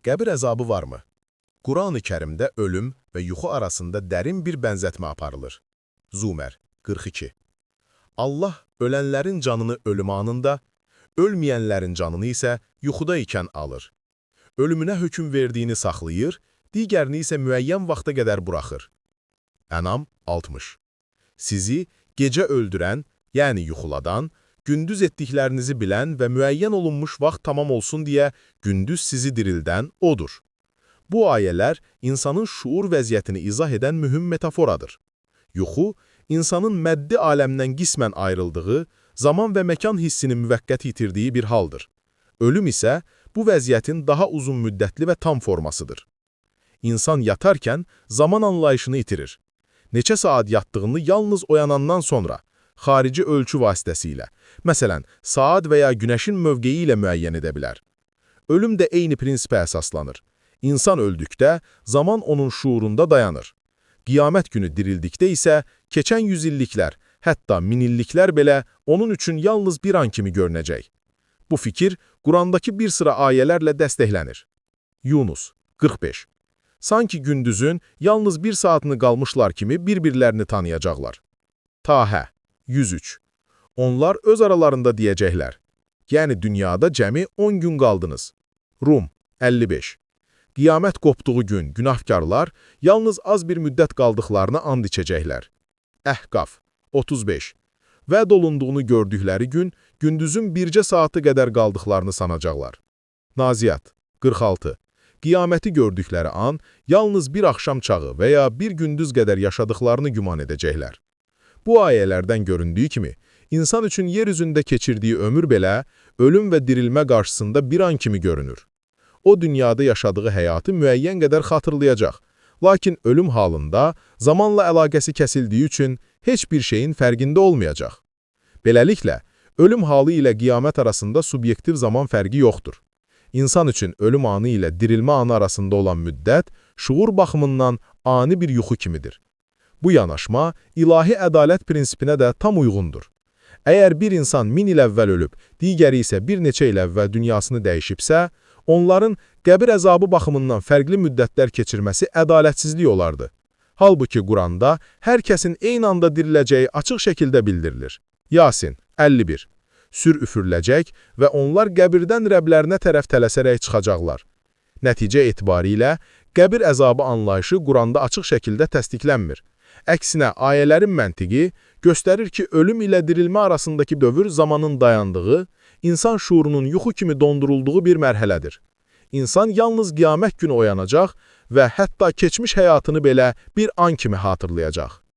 Qəbir əzabı varmı? Quran-ı Kərimdə ölüm və yuxu arasında dərin bir bənzətmə aparılır. Zümer 42. Allah ölənlərin canını ölüm anında, ölməyənlərin canını isə yuxuda ikən alır. Ölümünə hökm verdiyini saxlayır, digərini isə müəyyən vaxta qədər buraxır. Ənam 60. Sizi gecə öldürən, yəni yuxuladan, gündüz etdiklərinizi bilən və müəyyən olunmuş vaxt tamam olsun deyə gündüz sizi dirildən odur. Bu ayələr insanın şuur vəziyyətini izah edən mühüm metaforadır. Yuxu, insanın məddi aləmdən qismən ayrıldığı, zaman və məkan hissini müvəqqəti itirdiyi bir haldır. Ölüm isə bu vəziyyətin daha uzun müddətli və tam formasıdır. İnsan yatarkən zaman anlayışını itirir. Neçə saat yatdığını yalnız oyanandan sonra, xarici ölçü vasitəsilə, məsələn, saat və ya günəşin mövqeyi ilə müəyyən edə bilər. Ölüm də eyni prinsipə əsaslanır. İnsan öldükdə zaman onun şuurunda dayanır. Qiyamət günü dirildikdə isə keçən yüzilliklər, hətta minilliklər belə onun üçün yalnız bir an kimi görünəcək. Bu fikir Qurandakı bir sıra ayələrlə dəstəklənir. Yunus 45. Sanki gündüzün yalnız bir saatını qalmışlar kimi bir-birlərini tanıyacaqlar. Tahə 103. Onlar öz aralarında deyəcəklər. Yəni dünyada cəmi 10 gün qaldınız. Rum 55. Qiyamət qopduğu gün günahkarlar yalnız az bir müddət qaldıqlarını and içəcəklər. Əhqaf 35. Vəd olunduğunu gördükləri gün gündüzün bircə saatı qədər qaldıqlarını sanacaqlar. Naziat 46. Qiyaməti gördükləri an yalnız bir axşam çağı və ya bir gündüz qədər yaşadıqlarını güman edəcəklər. Bu ayələrdən göründüyü kimi, insan üçün yer üzündə keçirdiyi ömür belə, ölüm və dirilmə qarşısında bir an kimi görünür. O, dünyada yaşadığı həyatı müəyyən qədər xatırlayacaq, lakin ölüm halında zamanla əlaqəsi kəsildiyi üçün heç bir şeyin fərqində olmayacaq. Beləliklə, ölüm halı ilə qiyamət arasında subyektiv zaman fərqi yoxdur. İnsan üçün ölüm anı ilə dirilmə anı arasında olan müddət, şuur baxımından ani bir yuxu kimidir. Bu yanaşma, ilahi ədalət prinsipinə də tam uyğundur. Əgər bir insan 1000 il əvvəl ölüb, digəri isə bir neçə il əvvəl dünyasını dəyişibsə, onların qəbir əzabı baxımından fərqli müddətlər keçirməsi ədalətsizlik olardı. Halbuki Quranda hər kəsin eyni anda diriləcəyi açıq şəkildə bildirilir. Yasin 51. Sür üfürüləcək və onlar qəbirdən Rəblərinə tərəf tələsərək çıxacaqlar. Nəticə etibarilə, qəbir əzabı anlayışı Quranda açıq şəkildə təsdiqlənmir. Əksinə, ayələrin məntiqi göstərir ki, ölüm ilə dirilmə arasındakı dövr zamanın dayandığı, insan şuurunun yuxu kimi dondurulduğu bir mərhələdir. İnsan yalnız qiyamət günü oyanacaq və hətta keçmiş həyatını belə bir an kimi hatırlayacaq.